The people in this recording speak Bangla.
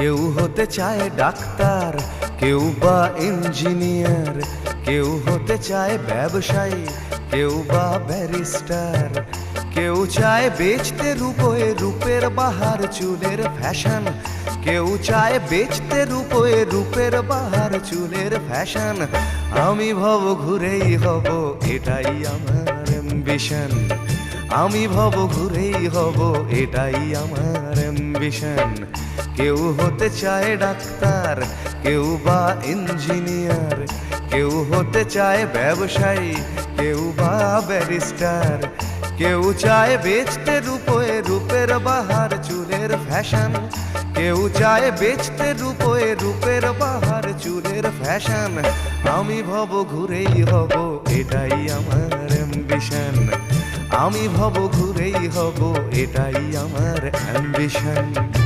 কেউ হতে চায় ডাক্তার, কেউ বা ইঞ্জিনিয়ার, কেউ হতে চায় ব্যবসায়ী, কেউ বা ব্যারিস্টার। কেউ চায় বেচতে রূপোয় রূপের বাহার চুলের ফ্যাশন, কেউ চায় বেচতে রূপোয় রূপের বাহার চুলের ফ্যাশন। আমি ভব ঘুরেই হব, এটাই আমার অ্যাম্বিশন। আমি ভব ঘুরেই হব, এটাই আমার অ্যাম্বিশন। কেউ হতে চায় ডাক্তার, কেউ বা ইঞ্জিনিয়ার, কেউ হতে চায় ব্যবসায়ী, কেউ বা ব্যারিস্টার। কেউ চায় বেচতে রূপোয় রূপের বাহার চুলের ফ্যাশন, কেউ চায় বেচতে রূপোয় রূপের বাহার চুলের ফ্যাশন। আমি ভব ঘুরেই হব, এটাই আমার অ্যাম্বিশন। আমি ভব ঘুরেই হব, এটাই আমার অ্যাম্বিশন।